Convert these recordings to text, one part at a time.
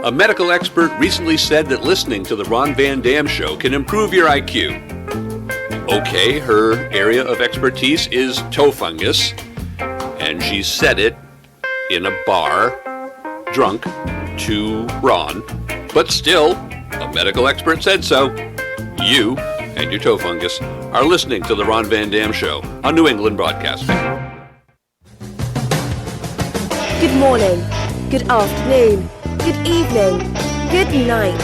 A medical expert recently said that listening to the Ron Van Dam Show can improve your IQ. Okay, her area of expertise is toe fungus, and she said it in a bar, drunk, to Ron. But still, a medical expert said so. You and your toe fungus are listening to the Ron Van Dam Show on New England Broadcasting. Good morning, good afternoon, good evening, good night.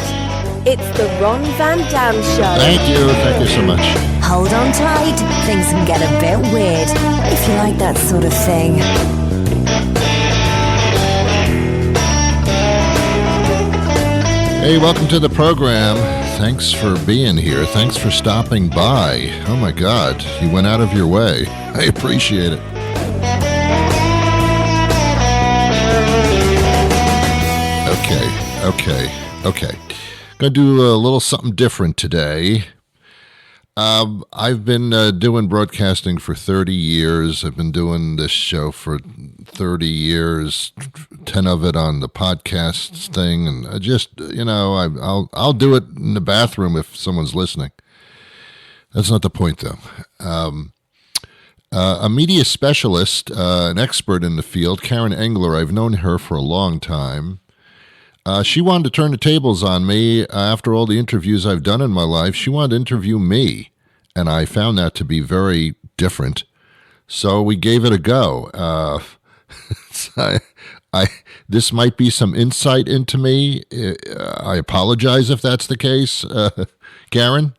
It's the Ron Van Dam Show. Thank you so much. Hold on tight, things can get a bit weird, if you like that sort of thing. Hey, welcome to the program. Thanks for being here. Thanks for stopping by. Oh my God, you went out of your way. I appreciate it. Okay. Gonna do a little something different today. I've been doing broadcasting for 30 years. I've been doing this show for 30 years, 10 of it on the podcast thing, and I just, I'll do it in the bathroom if someone's listening. That's not the point, though. A media specialist, an expert in the field, Karen Engler, I've known her for a long time. She wanted to turn the tables on me after all the interviews I've done in my life. She wanted to interview me, and I found that to be very different. So we gave it a go. This might be some insight into me. I apologize if that's the case. Karen?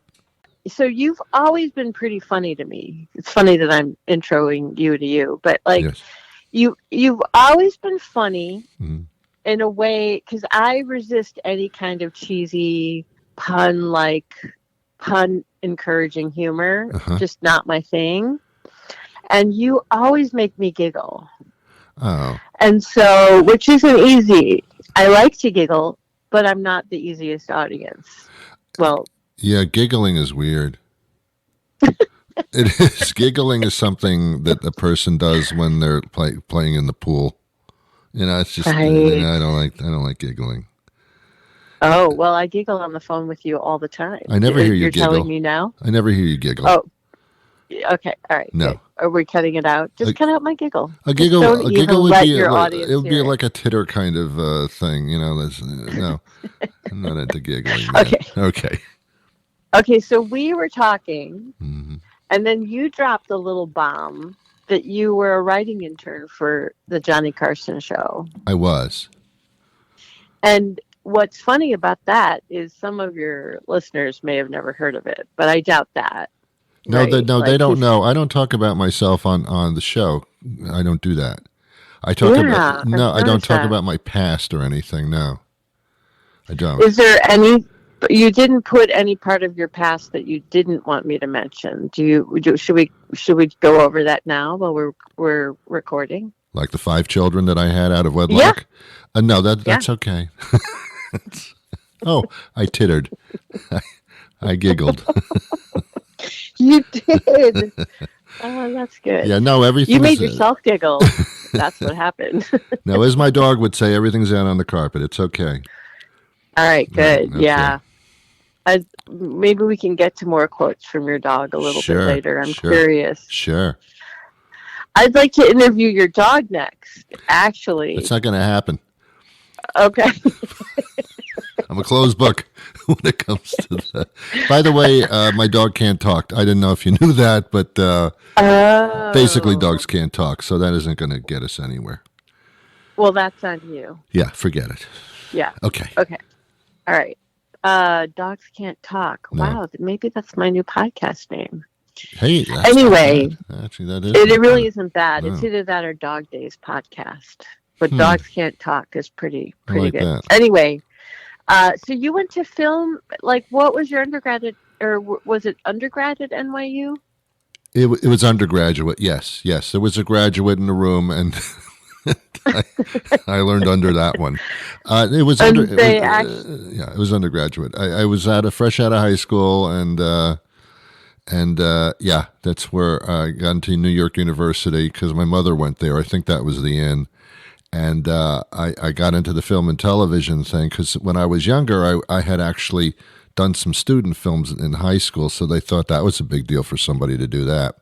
So you've always been pretty funny to me. It's funny that I'm introing you to you, but Yes. you've always been funny. Mm-hmm. In a way, because I resist any kind of cheesy pun encouraging humor. Just not my thing. And you always make me giggle. Oh. And so, which isn't easy. I like to giggle, but I'm not the easiest audience. Well. Yeah, giggling is weird. It is. Giggling is something that a person does when they're playing in the pool. It's just right. I don't like giggling. Oh, well, I giggle on the phone with you all the time. I never hear you giggle. You're telling me now? I never hear you giggle. Oh, okay, all right. No. Okay. Are we cutting it out? Just cut out my giggle. A giggle would be it. like a titter kind of thing. No, I'm not into giggling. Okay. Okay, so we were talking, mm-hmm. and then you dropped a little bomb that you were a writing intern for the Johnny Carson show. I was. And what's funny about that is some of your listeners may have never heard of it, but I doubt that. No, right? they don't know. I don't talk about myself on the show. I don't do that. I don't talk about my past or anything. No, I don't. Is there any? You didn't put any part of your past that you didn't want me to mention. Should we go over that now while we're recording? Like the 5 children that I had out of wedlock? Yeah. No, that's okay. Oh, I tittered. I giggled. You did. Oh, that's good. Yeah, no, everything. You made yourself giggle. That's what happened. No, as my dog would say, everything's out on the carpet. It's okay. All right, good. Okay. Yeah. Maybe we can get to more quotes from your dog a little bit later. I'm curious. Sure. I'd like to interview your dog next, actually. It's not going to happen. Okay. I'm a closed book when it comes to that. By the way, my dog can't talk. I didn't know if you knew that, but basically dogs can't talk, so that isn't going to get us anywhere. Well, that's on you. Yeah, forget it. Yeah. Okay. All right. Dogs can't talk. No. Wow, maybe that's my new podcast name. Hey. Anyway, actually, that is. It really isn't bad. No. It's either that or Dog Days podcast. But Dogs Can't Talk is pretty like good. that. Anyway, so you went to film. Like, what was your undergrad at, or was it undergrad at NYU? It was undergraduate. Yes. There was a graduate in the room, and I learned under that one. It was it was undergraduate. I was fresh out of high school, and that's where I got into New York University because my mother went there. I think that was the end. And I got into the film and television thing because when I was younger, I had actually done some student films in high school, so they thought that was a big deal for somebody to do that.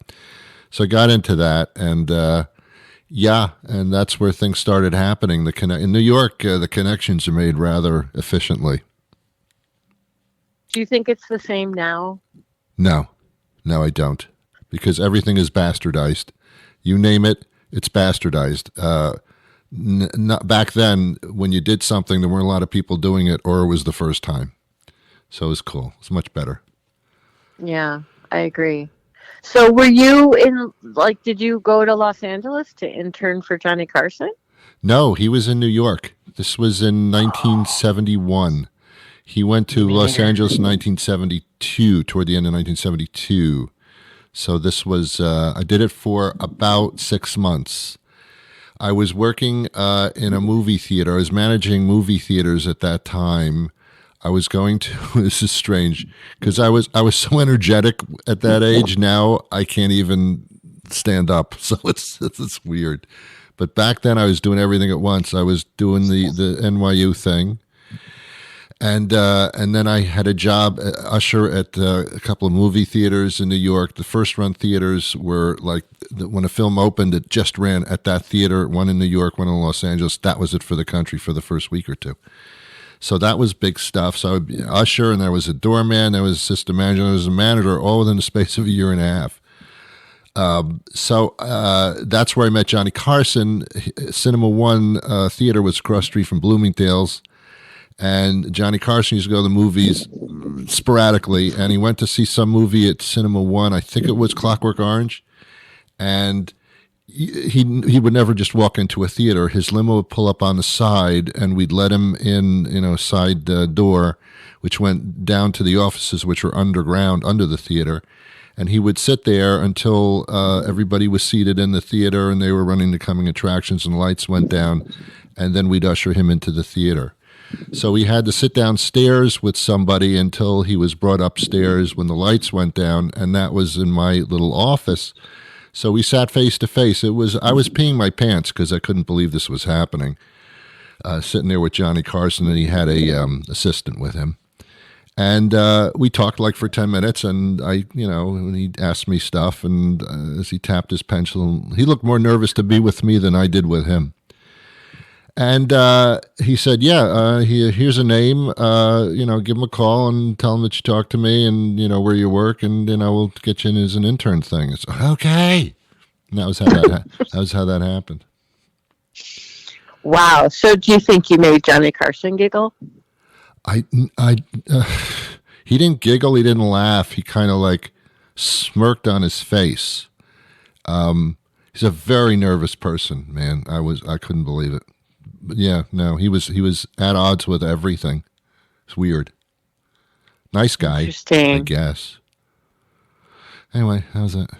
So I got into that, and and that's where things started happening. In New York, the connections are made rather efficiently. Do you think it's the same now? No, I don't, because everything is bastardized. You name it, it's bastardized. Not back then, when you did something, there weren't a lot of people doing it, or it was the first time. So it was cool. It's much better. Yeah, I agree. So were you did you go to Los Angeles to intern for Johnny Carson? No, he was in New York. This was in 1971. He went to Los Angeles in 1972, toward the end of 1972. So this was, I did it for about 6 months. I was working in a movie theater. I was managing movie theaters at that time. I was going to, this is strange, because I was so energetic at that age. Now I can't even stand up. So it's weird. But back then I was doing everything at once. I was doing the NYU thing. And then I had a job usher at a couple of movie theaters in New York. The first run theaters were like, when a film opened, it just ran at that theater, one in New York, one in Los Angeles. That was it for the country for the first week or two. So that was big stuff. So I would be usher, and there was a doorman, there was a assistant manager, there was a manager, all within the space of a year and a half. So that's where I met Johnny Carson. Cinema One theater was across the street from Bloomingdale's. And Johnny Carson used to go to the movies sporadically, and he went to see some movie at Cinema One. I think it was Clockwork Orange. And he would never just walk into a theater. His limo would pull up on the side, and we'd let him in, side door, which went down to the offices, which were underground under the theater. And he would sit there until everybody was seated in the theater and they were running the coming attractions and the lights went down, and then we'd usher him into the theater. So he had to sit downstairs with somebody until he was brought upstairs when the lights went down, and that was in my little office. So we sat face to face. I was peeing my pants because I couldn't believe this was happening. Sitting there with Johnny Carson, and he had a assistant with him. And we talked like for 10 minutes, and he asked me stuff, and as he tapped his pencil, he looked more nervous to be with me than I did with him. And he said, here's a name, give him a call and tell him that you talked to me and, where you work, and, we'll get you in as an intern thing. It's okay. And that was how that happened. Wow. So do you think you made Johnny Carson giggle? He didn't giggle. He didn't laugh. He kind of like smirked on his face. He's a very nervous person, man. I couldn't believe it. But yeah, no, he was at odds with everything. It's weird. Nice guy, interesting, I guess. Anyway, how's that?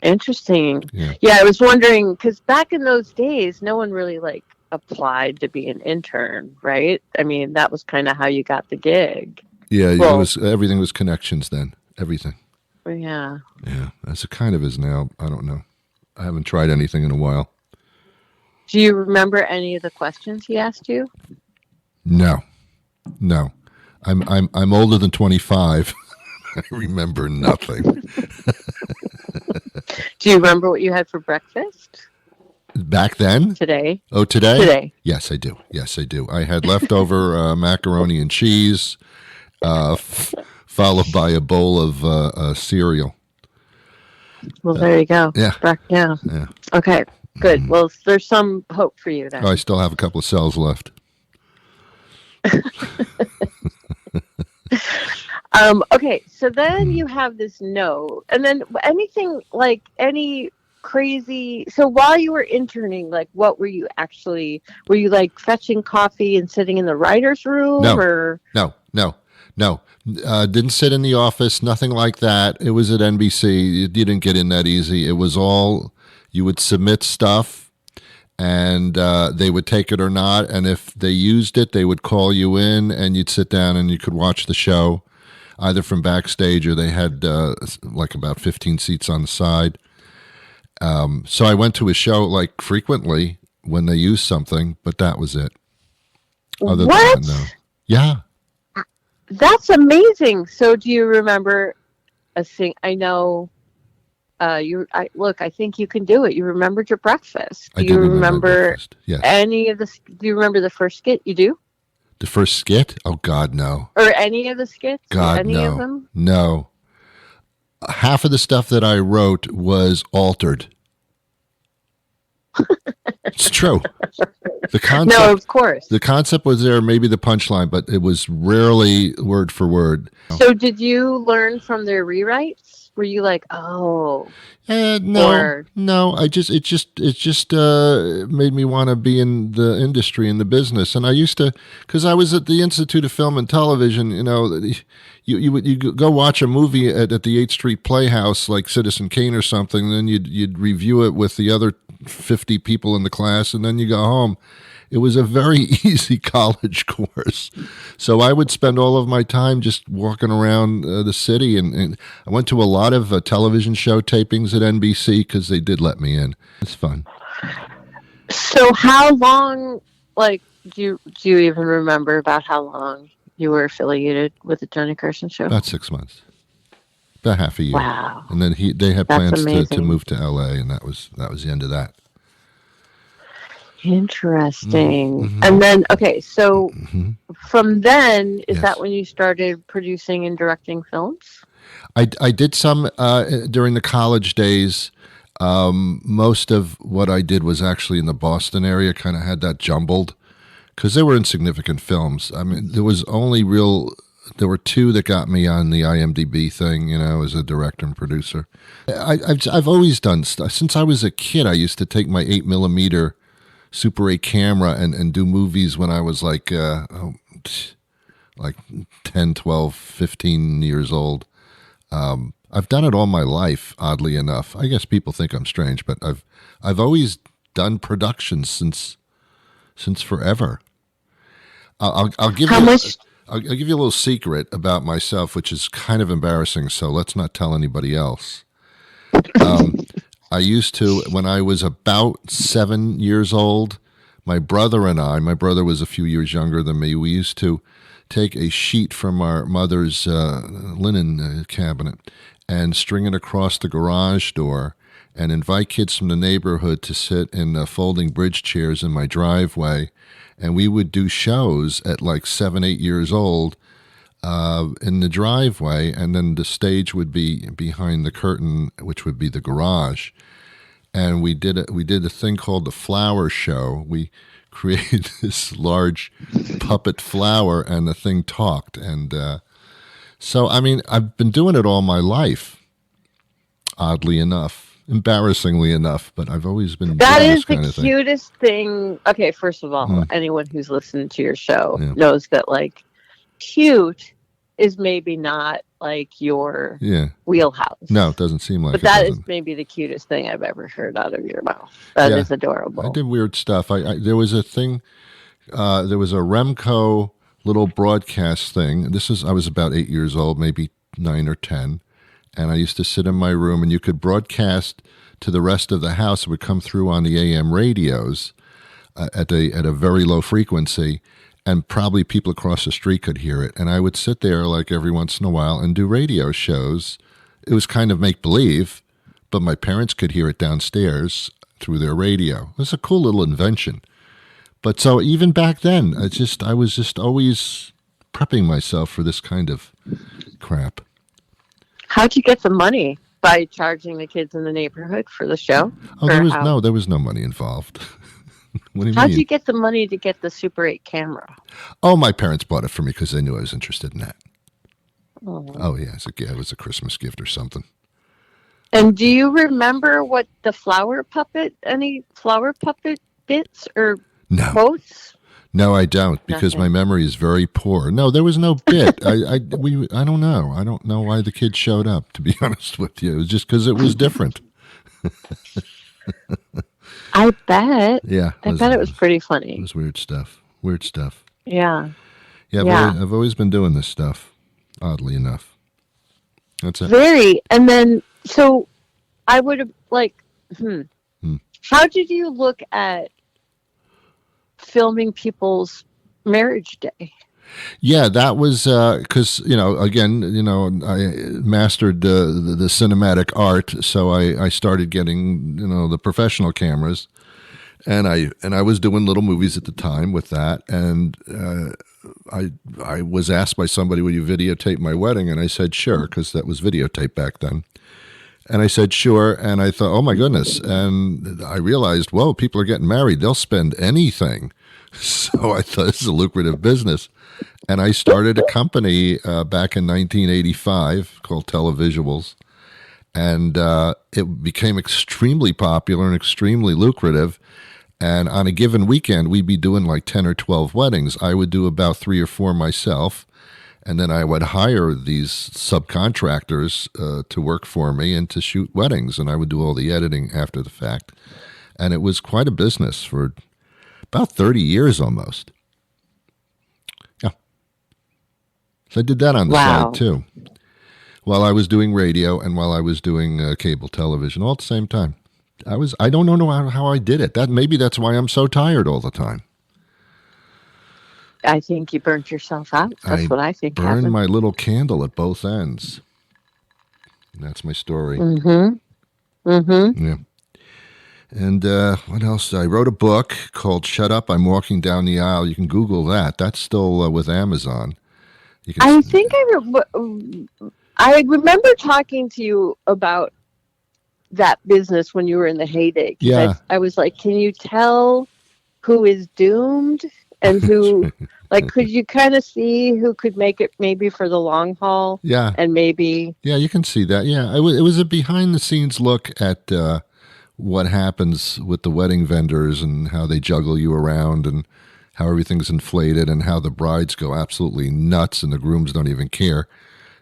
Interesting. Yeah, I was wondering because back in those days, no one really applied to be an intern, right? I mean, that was kind of how you got the gig. Yeah, everything was connections then. Everything. Yeah. Yeah, as it kind of is now. I don't know. I haven't tried anything in a while. Do you remember any of the questions he asked you? No. I'm older than 25. I remember nothing. Do you remember what you had for breakfast? Back then? Today. Oh, today? Today. Yes, I do. I had leftover macaroni and cheese, followed by a bowl of cereal. Well, there you go. Yeah. Yeah. Okay. Good. Well, there's some hope for you then. I still have a couple of cells left. Okay, so then you have this note, and then anything any crazy. So while you were interning, what were you actually? Were you fetching coffee and sitting in the writer's room? No. Didn't sit in the office. Nothing like that. It was at NBC. You didn't get in that easy. It was all. You would submit stuff, and they would take it or not. And if they used it, they would call you in, and you'd sit down and you could watch the show, either from backstage or they had about 15 seats on the side. So I went to his show frequently when they used something, but that was it. Other What? than that, no. Yeah. That's amazing. So do you remember a thing? I know I think you can do it. You remembered your breakfast. I Do do you remember my remember breakfast. Yes. any of the do you remember the first skit you do? The first skit? Oh, God, no. Or any of the skits? God, any no. of them? No. Half of the stuff that I wrote was altered. It's true. The concept, No, of course. the concept was there, maybe the punchline, but it was rarely word for word. So did you learn from their rewrites? Were you like, oh, No, or- no. It just made me want to be in the industry, in the business. And I used to, because I was at the Institute of Film and Television. You know, you go watch a movie at the 8th Street Playhouse, like Citizen Kane or something. And then you'd review it with the other 50 people in the class, and then you go home. It was a very easy college course. So I would spend all of my time just walking around the city. And I went to a lot of television show tapings at NBC because they did let me in. It's fun. So how long, like, do you even remember about how long you were affiliated with the Johnny Carson show? About 6 months. About half a year. Wow. And then they had That's plans to amazing. move to LA, and that was the end of that. Interesting. Mm-hmm. And then, okay, so Mm-hmm. from then, is Yes. that when you started producing and directing films? I did some during the college days. Most of what I did was actually in the Boston area, kind of had that jumbled because they were insignificant films. I mean, there were two that got me on the IMDb thing, you know, as a director and producer. I've always done stuff. Since I was a kid, I used to take my 8mm Super 8 camera and do movies when I was like 10, 12, 15 years old. I've done it all my life, oddly enough. I guess people think I'm strange, but I've always done productions since forever. I'll give How you much? I'll give you a little secret about myself, which is kind of embarrassing, so let's not tell anybody else. I used to, when I was about 7 years old, my brother was a few years younger than me, we used to take a sheet from our mother's linen cabinet and string it across the garage door and invite kids from the neighborhood to sit in folding bridge chairs in my driveway. And we would do shows at like 7, 8 years old in the driveway, and then the stage would be behind the curtain, which would be the garage. And we did a thing called the flower show. We created this large puppet flower, and the thing talked. And so, I mean, I've been doing it all my life, oddly enough, embarrassingly enough, but I've always been That doing is this kind the of thing. cutest thing. Okay, first of all, anyone who's listened to your show knows that, like, cute is maybe not like your wheelhouse. No, it doesn't seem like but it. that doesn't. is maybe the cutest thing I've ever heard out of your mouth. That is adorable. I did weird stuff. There was a thing. There was a Remco little broadcast thing. I was about 8 years old, maybe 9 or 10, and I used to sit in my room, and you could broadcast to the rest of the house. It would come through on the AM radios at a very low frequency, and probably people across the street could hear it. And I would sit there like every once in a while and do radio shows. It was kind of make-believe, but my parents could hear it downstairs through their radio. It was a cool little invention. But so even back then, I was just always prepping myself for this kind of crap. How'd you get the money? By charging the kids in the neighborhood for the show? Oh, there was no money involved. What do you How'd mean? you get the money to get the Super 8 camera? Oh, my parents bought it for me because they knew I was interested in that. Oh, Yeah, it was a Christmas gift or something. And do you remember what the any flower puppet bits or No. quotes? No, I don't, because Nothing. my memory is very poor. No, there was no bit. I don't know. I don't know why the kid showed up, to be honest with you. It was just because it was different. I bet. Yeah. I bet it was pretty funny. It was weird stuff. Weird stuff. Yeah. Yeah, Yeah. I've always been doing this stuff, oddly enough. That's it. Very. And then, so I would have, like, how did you look at filming people's marriage day. Yeah, that was because again, I mastered the cinematic art, so I started getting the professional cameras, and I was doing little movies at the time with that, and I was asked by somebody, "Will you videotape my wedding?" And I said, "Sure," because that was videotape back then. And I said, "Sure," and I thought, "Oh my goodness!" And I realized, whoa, people are getting married; they'll spend anything. So I thought this is a lucrative business. And I started a company back in 1985 called Televisuals. And it became extremely popular and extremely lucrative. And on a given weekend, we'd be doing like 10 or 12 weddings. I would do about 3 or 4 myself. And then I would hire these subcontractors to work for me and to shoot weddings. And I would do all the editing after the fact. And it was quite a business for about 30 years almost. Yeah. So I did that on the side too. While I was doing radio and while I was doing cable television all at the same time. I don't know how I did it. Maybe that's why I'm so tired all the time. I think you burnt yourself out. That's what I think happened. Burned my little candle at both ends. And that's my story. Mm-hmm. Mm-hmm. Yeah. And what else? I wrote a book called Shut Up, I'm Walking Down the Aisle. You can Google that. That's still with Amazon. I think I remember talking to you about that business when you were in the heyday. Yeah. I was like, can you tell who is doomed and who, like, could you kind of see who could make it maybe for the long haul? Yeah. And maybe. Yeah, you can see that. Yeah. It was a behind the scenes look at what happens with the wedding vendors and how they juggle you around and how everything's inflated and how the brides go absolutely nuts and the grooms don't even care.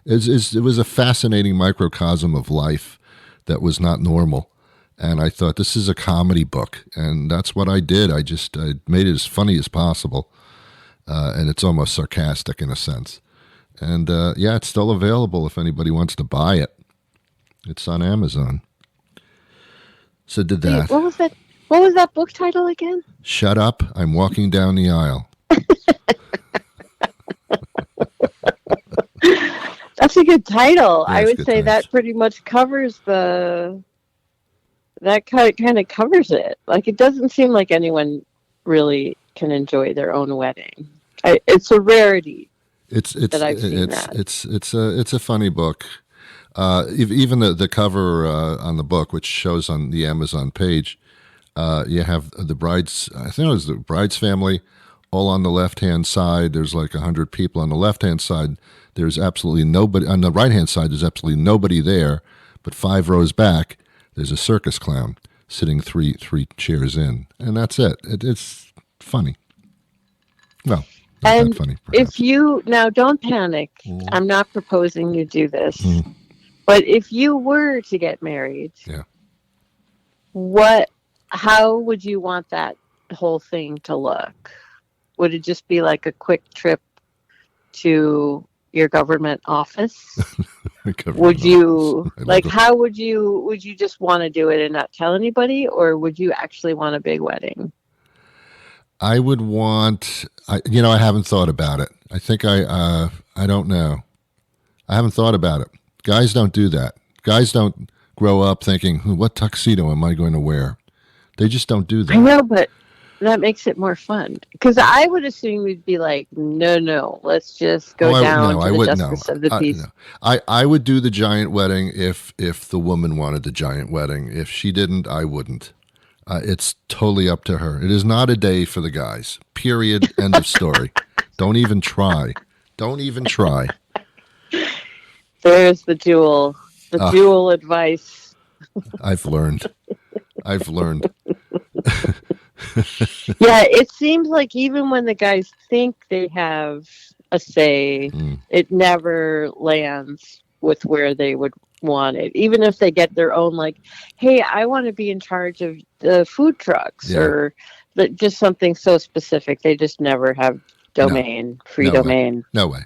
It was a fascinating microcosm of life that was not normal. And I thought, this is a comedy book. And that's what I did. I made it as funny as possible. And it's almost sarcastic in a sense. And it's still available if anybody wants to buy it. It's on Amazon. So did that. Wait, what was that book title again? Shut Up, I'm Walking Down the Aisle. That's a good title. Yeah, I would say that pretty much covers that kind of covers it. Like, it doesn't seem like anyone really can enjoy their own wedding. It's a rarity. That I've seen that. It's a funny book. Even the cover on the book, which shows on the Amazon page, you have the bride's, I think it was the bride's family, all on the left-hand side. There's like 100 people on the left-hand side. There's absolutely nobody. On the right-hand side, there's absolutely nobody there. But 5 rows back, there's a circus clown sitting three chairs in. And that's it. It's funny. Well, not that funny, perhaps. If you, now don't panic. I'm not proposing you do this. But if you were to get married, how would you want that whole thing to look? Would it just be like a quick trip to your government office? Would you how would you just want to do it and not tell anybody, or would you actually want a big wedding? I would want, I haven't thought about it. I think I don't know. I haven't thought about it. Guys don't do that. Guys don't grow up thinking, what tuxedo am I going to wear? They just don't do that. I know, but that makes it more fun. Because I would assume we'd be like, no, let's just go down to the justice of the peace. I would do the giant wedding if the woman wanted the giant wedding. If she didn't, I wouldn't. It's totally up to her. It is not a day for the guys. Period. End of story. Don't even try. Don't even try. There's the dual advice. I've learned. Yeah, it seems like even when the guys think they have a say, it never lands with where they would want it. Even if they get their own, like, hey, I want to be in charge of the food trucks or just something so specific. They just never have free domain. No way.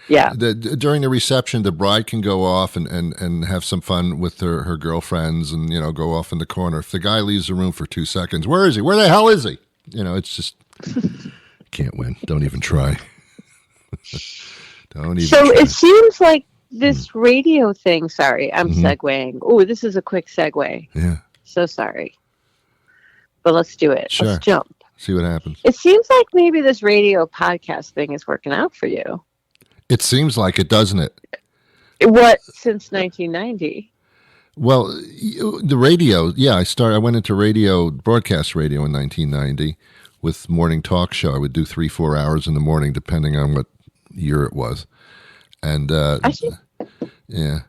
Yeah. During the reception, the bride can go off and have some fun with her girlfriends and, go off in the corner. If the guy leaves the room for 2 seconds, where is he? Where the hell is he? It's just can't win. Don't even try. Don't even So try. it seems like this radio thing, sorry, I'm Mhm. segueing. Oh, this is a quick segue. Yeah. So sorry. But let's do it. Sure. Let's jump. See what happens. It seems like maybe this radio podcast thing is working out for you. It seems like it, doesn't it? What, since 1990? Well, the radio, yeah, I went into broadcast radio in 1990 with morning talk show. I would do 3-4 hours in the morning, depending on what year it was. And, yeah.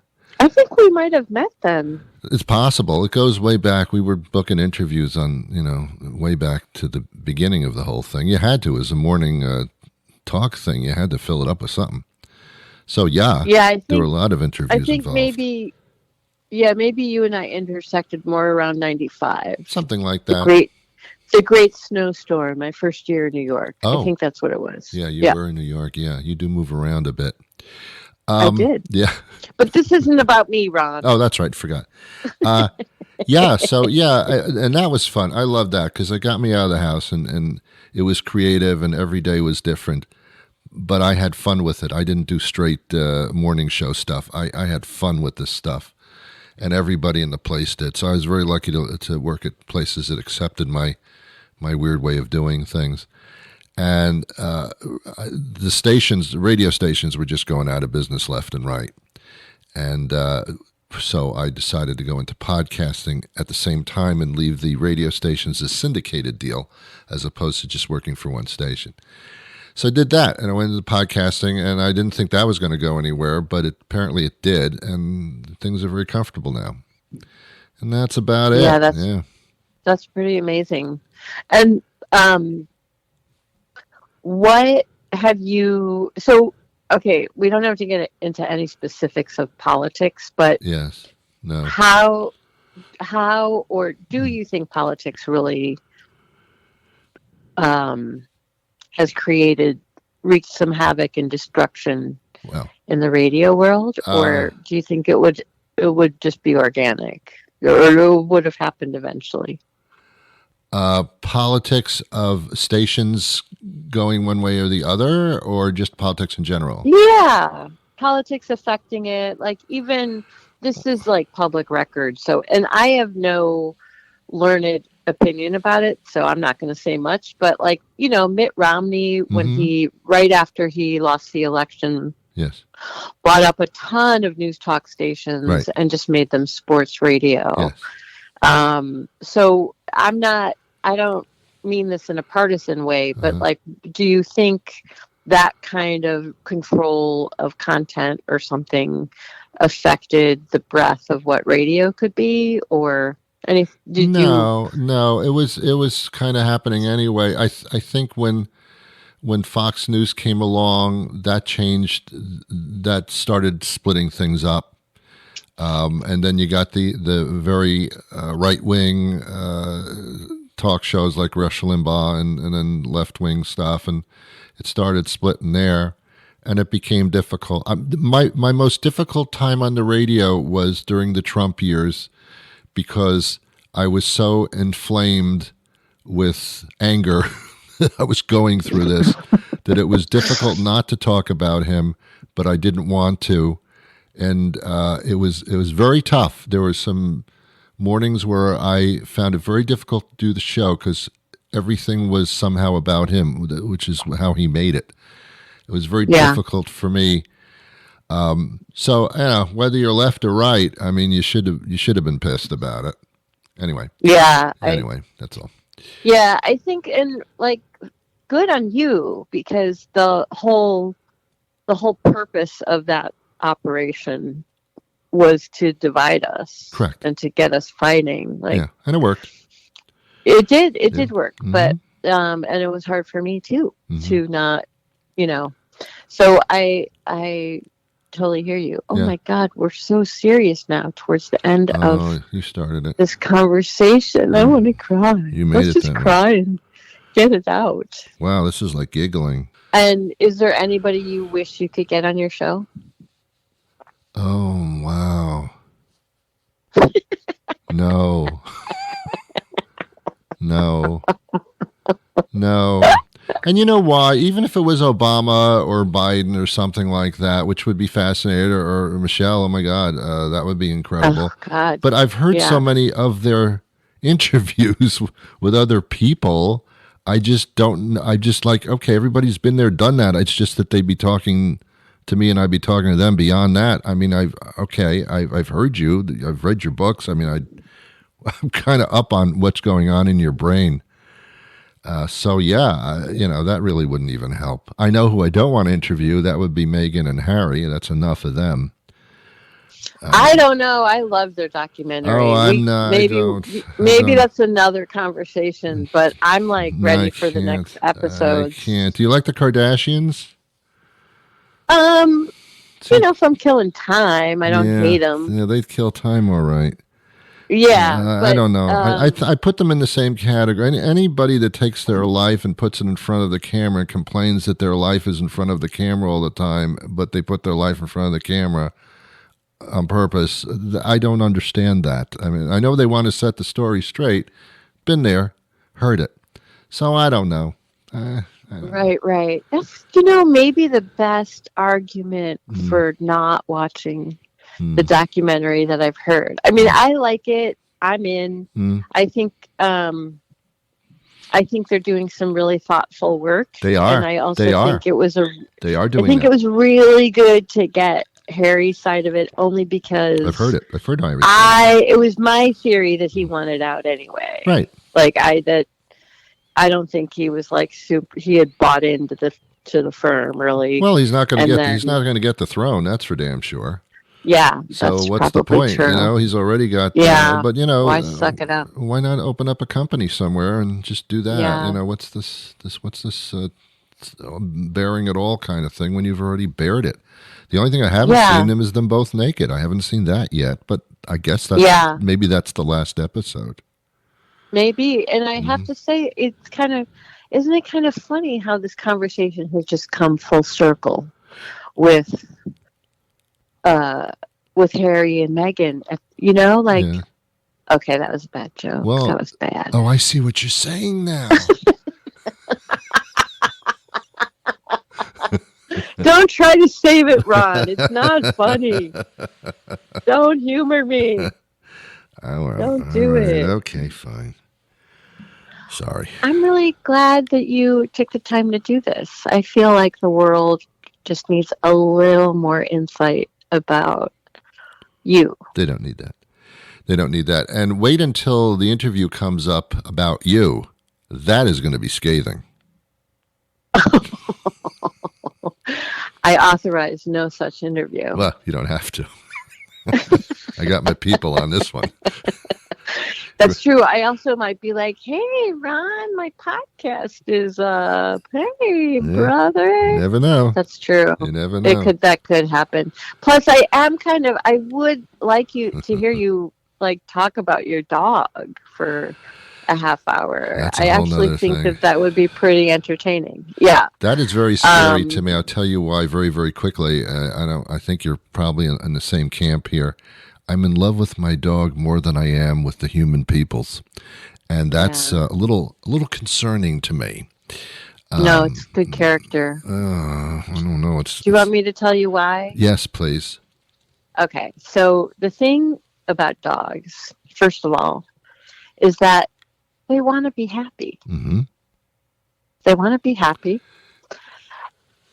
I think we might have met then. It's possible. It goes way back. We were booking interviews on, way back to the beginning of the whole thing. You had to, as a morning talk thing, you had to fill it up with something. So, yeah, there were a lot of interviews I think involved. maybe you and I intersected more around 95. Something like that. The great snowstorm, my first year in New York. Oh. I think that's what it was. Yeah, you were in New York. Yeah, you do move around a bit. I did. Yeah. But this isn't about me, Ron. Oh, that's right. Forgot. Yeah. So, and that was fun. I loved that because it got me out of the house and it was creative and every day was different. But I had fun with it. I didn't do straight morning show stuff. I had fun with this stuff. And everybody in the place did. So I was very lucky to work at places that accepted my weird way of doing things. And the radio stations were just going out of business left and right. And so I decided to go into podcasting at the same time and leave the radio stations as syndicated deal as opposed to just working for one station. So I did that, and I went into podcasting, and I didn't think that was going to go anywhere, but apparently it did, and things are very comfortable now. And that's about it. Yeah, that's pretty amazing. And what have you... So, okay, we don't have to get into any specifics of politics, but yes, no. How or do you think politics really has wreaked some havoc and destruction in the radio world, or do you think it would just be organic, or it would have happened eventually? Politics of stations going one way or the other, or just politics in general? Yeah, politics affecting it. Like, even this is like public record. So, and I have no learned opinion about it, so I'm not going to say much. But like, Mitt Romney, when right after he lost the election, yes, brought up a ton of news talk stations and just made them sports radio. Yes. So I don't mean this in a partisan way, but like, do you think that kind of control of content or something affected the breadth of what radio could be, or No, it was kind of happening anyway. I think when Fox News came along, that changed. That started splitting things up, and then you got the very right wing talk shows like Rush Limbaugh and then left wing stuff, and it started splitting there, and it became difficult. My most difficult time on the radio was during the Trump years, because I was so inflamed with anger I was going through this that it was difficult not to talk about him, but I didn't want to. And it was very tough. There were some mornings where I found it very difficult to do the show because everything was somehow about him, which is how he made it. It was very difficult for me. So, whether you're left or right, I mean, you should have been pissed about it. Anyway. Yeah. That's all. Yeah, I think, and like, good on you, because the whole purpose of that operation was to divide us. Correct. And to get us fighting. Like, yeah, and it worked. It did work, but and it was hard for me too to not, So I totally hear you. Oh my God, we're so serious now towards the end of you started it. This conversation. I want to cry. You made Let's it. just cry and get it out. Wow, this is like giggling. And is there anybody you wish you could get on your show? Oh, wow. No. No. No. And you know why? Even if it was Obama or Biden or something like that, which would be fascinating, or Michelle, oh my God, that would be incredible. Oh, God. But I've heard Yeah. so many of their interviews with other people. I just don't, I just like, okay, everybody's been there, done that. It's just that they'd be talking to me and I'd be talking to them beyond that. I mean, I've heard you, I've read your books. I mean, I'm kind of up on what's going on in your brain. So yeah, that really wouldn't even help. I know who I don't want to interview. That would be Meghan and Harry. That's enough of them. I don't know. I love their documentary. Oh, Maybe that's another conversation. But I'm like ready for the next episode. I can't. Do you like the Kardashians? From killing time. I don't hate them. Yeah, they'd kill time all right. Yeah, I don't know. I put them in the same category. Anybody that takes their life and puts it in front of the camera and complains that their life is in front of the camera all the time, but they put their life in front of the camera on purpose, I don't understand that. I mean, I know they want to set the story straight. Been there, heard it. So I don't know. Right. That's, maybe the best argument for not watching the documentary that I've heard. I mean, I like it. I'm in. I think they're doing some really thoughtful work. They are. And I also think it was They are doing. I think it was really good to get Harry's side of it, only because I've heard it. I've heard everything. It was my theory that he wanted out anyway. Right. Like I don't think he was like he had bought into the firm really. Well, he's not going to get the throne. That's for damn sure. Yeah. So what's the point? True. He's already got. Yeah. But why suck it up? Why not open up a company somewhere and just do that? Yeah. What's this bearing it all kind of thing when you've already bared it? The only thing I haven't seen them is them both naked. I haven't seen that yet, but I guess maybe that's the last episode. Maybe, and I have to say, isn't it kind of funny how this conversation has just come full circle with Harry and Meghan? Okay, that was a bad joke. Well, that was bad. Oh, I see what you're saying now. Don't try to save it, Ron. It's not funny. Don't humor me. Don't do it. Okay, fine. Sorry. I'm really glad that you took the time to do this. I feel like the world just needs a little more insight about you. They don't need that. And wait until the interview comes up about you. That is going to be scathing. I authorize no such interview. Well, you don't have to. I got my people on this one. That's true. I also might be like, hey, Ron, my podcast is hey, brother. You never know. That's true. You never know. That could happen. Plus, I would like you to hear you talk about your dog for a half hour. I actually think that would be pretty entertaining. Yeah. That is very scary to me. I'll tell you why very, very quickly. I think you're probably in the same camp here. I'm in love with my dog more than I am with the human peoples. And that's a little concerning to me. No, it's good character. I don't know. Do you want me to tell you why? Yes, please. Okay. So the thing about dogs, first of all, is that they want to be happy. Mm-hmm. They want to be happy.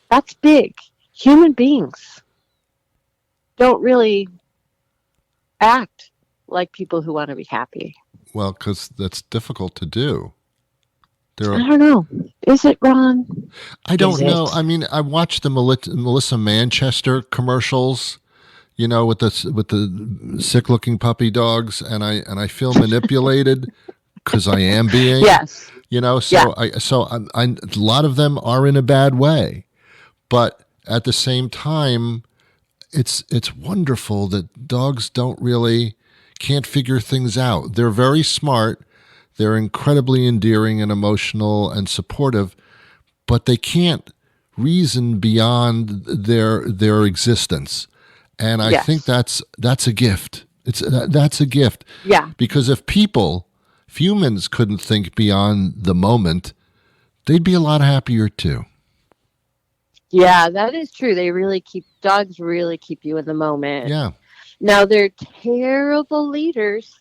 That's big. Human beings don't really act like people who want to be happy. Well, because that's difficult to do. I don't know. Is it, Ron? I don't know. I mean, I watched the Melissa Manchester commercials, with the sick-looking puppy dogs, and I feel manipulated because I am being. Yes. A lot of them are in a bad way, but at the same time, it's wonderful that dogs can't figure things out. They're very smart. They're incredibly endearing and emotional and supportive, but they can't reason beyond their existence. And I think that's a gift. That's a gift. Yeah. Because if humans couldn't think beyond the moment, they'd be a lot happier too. Yeah, that is true. Dogs really keep you in the moment. Yeah. Now they're terrible leaders.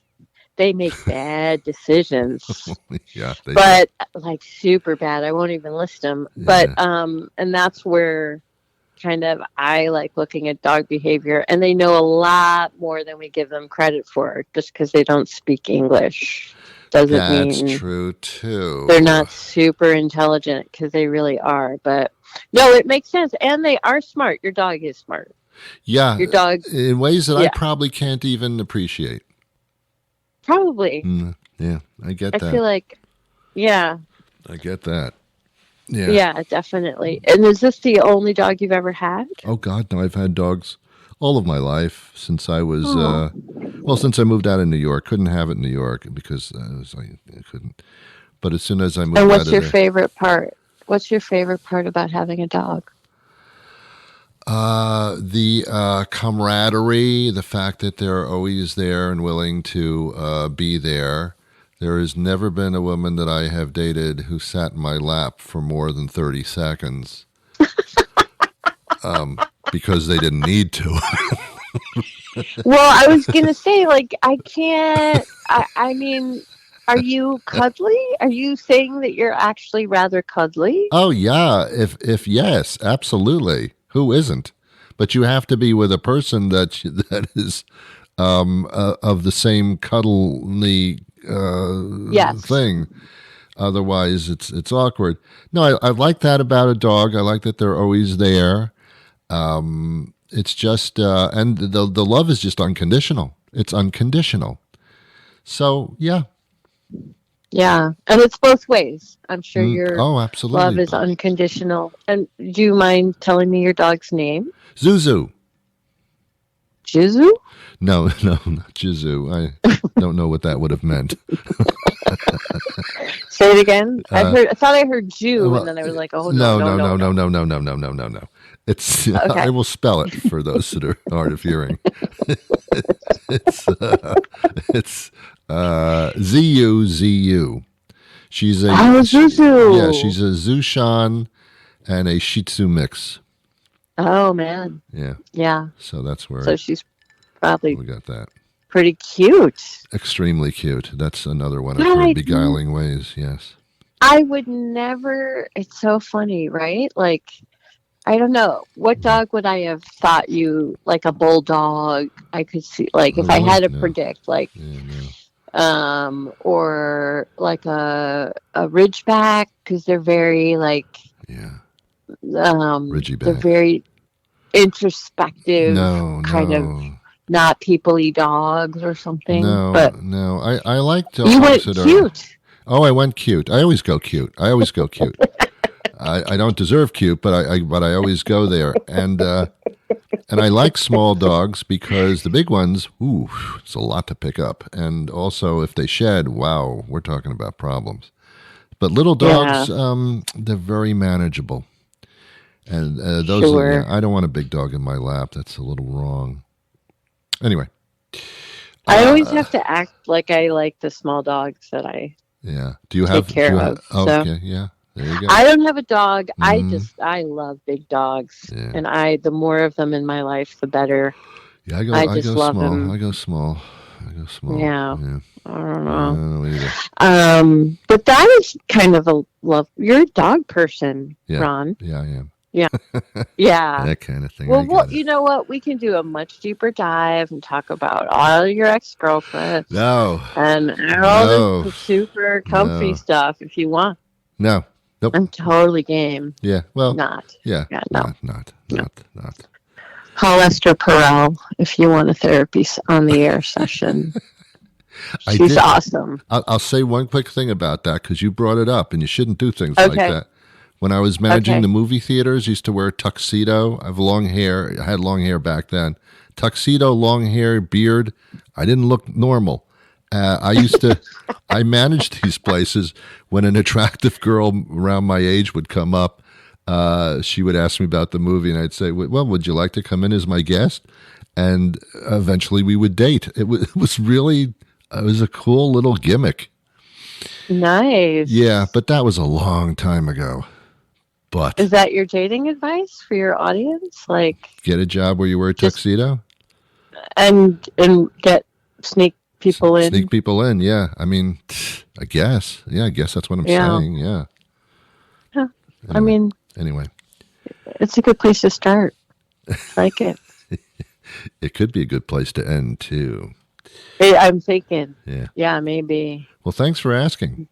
They make bad decisions, Yeah. but like super bad. I won't even list them. Yeah. But and that's where kind of I like looking at dog behavior, and they know a lot more than we give them credit for. Just because they don't speak English doesn't That's mean true too. they're not super intelligent, because they really are. But no, it makes sense, and they are smart. Your dog is smart. Yeah. Your dog, in ways that I yeah. probably can't even appreciate. Probably. Yeah, I get that. I feel like, yeah. I get that. Yeah. Yeah, definitely. And is this the only dog you've ever had? Oh God, no! I've had dogs all of my life since I was since I moved out of New York. Couldn't have it in New York because I couldn't. But as soon as I moved And out what's of your there, favorite part? What's your favorite part about having a dog? the camaraderie, the fact that they're always there and willing to be there. There has never been a woman that I have dated who sat in my lap for more than 30 seconds because they didn't need to. Well, I was going to say, like, I can't, I mean, are you cuddly? Are you saying that you're actually rather cuddly? Oh, yeah. If yes, absolutely. Who isn't? But you have to be with a person that is of the same cuddly Yes. thing. Otherwise, it's awkward. No, I like that about a dog. I like that they're always there. It's just, and the love is just unconditional. It's unconditional. So, yeah. Yeah. And it's both ways. I'm sure your absolutely. love is unconditional. And do you mind telling me your dog's name? Zuzu. Jizu? No, not Jizu. I don't know what that would have meant. Say it again. I thought I heard Jew, and then I was like, oh no. No. It's Okay. I will spell it for those that are hard of hearing. It's Zuzu. She's a Zuzu. Yeah, she's a Zushan and a Shih Tzu mix. Oh man. Yeah. Yeah. So that's where So she's probably we got that. pretty cute. Extremely cute. That's another one of Yeah, her beguiling ways. Yes. I would never. It's so funny, right? Like, I don't know. What dog would I have thought you, like a bulldog? I could see, like, if I had to predict, like, or like a Ridgeback, because they're very, like, Ridgeback. they're very introspective, kind of not people-y dogs or something. No, but no. I like dogs you went that cute. Oh, I went cute. I always go cute. I don't deserve cute, but I always go there. And I like small dogs because the big ones, it's a lot to pick up. And also, if they shed, wow, we're talking about problems. But little dogs, they're very manageable. And those, I don't want a big dog in my lap. That's a little wrong. Anyway. I always have to act like I like the small dogs that I Do you take care of. Okay, yeah. There you go. I don't have a dog. I love big dogs, and the more of them in my life, the better. Yeah, I go love small. them. I go small. Yeah. I don't know. I don't know either. But that is kind of a love. You're a dog person, Ron. Yeah, I am. Yeah. Yeah. That kind of thing. Well, you know what? We can do a much deeper dive and talk about all your ex-girlfriends. No. And all the super comfy stuff if you want. No. Nope. I'm totally game. Yeah. Well. Not. Yeah. No. Not. Call Esther Perel if you want a therapy on the air session. She's awesome. I'll say one quick thing about that because you brought it up, and you shouldn't do things like that. When I was managing the movie theaters, I used to wear a tuxedo. I have long hair. I had long hair back then. Tuxedo, long hair, beard. I didn't look normal. I managed these places. When an attractive girl around my age would come up, she would ask me about the movie, and I'd say, well, would you like to come in as my guest? And eventually we would date. It was a cool little gimmick. Nice. Yeah, but that was a long time ago. But Is that your dating advice for your audience? Like, get a job where you wear a tuxedo? and get sneak people in. Sneak people in, yeah. I mean, I guess. Yeah, I guess that's what I'm saying, yeah. Yeah. Anyway, anyway. It's a good place to start. I like it. It could be a good place to end, too. I'm thinking. Yeah. Yeah, maybe. Well, thanks for asking.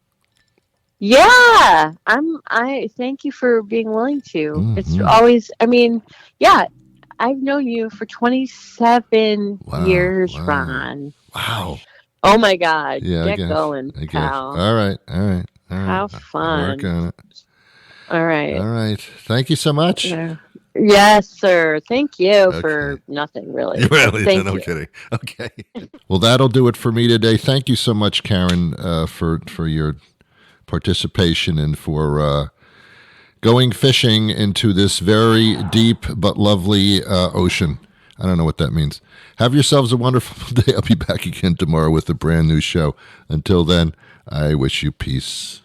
Yeah, I thank you for being willing to. Mm-hmm. It's always, I mean, yeah, I've known you for 27 years, wow. Ron. Wow. Oh my God. Yeah, Get going, I guess. pal. All right. How fun. Work on it. All right. Thank you so much. Yeah. Yes, sir. Thank you for nothing, really. Really? Thank no you. kidding. Okay. Well, that'll do it for me today. Thank you so much, Karen, for your participation and for going fishing into this very deep but lovely ocean. I don't know what that means. Have yourselves a wonderful day. I'll be back again tomorrow with a brand new show. Until then, I wish you peace.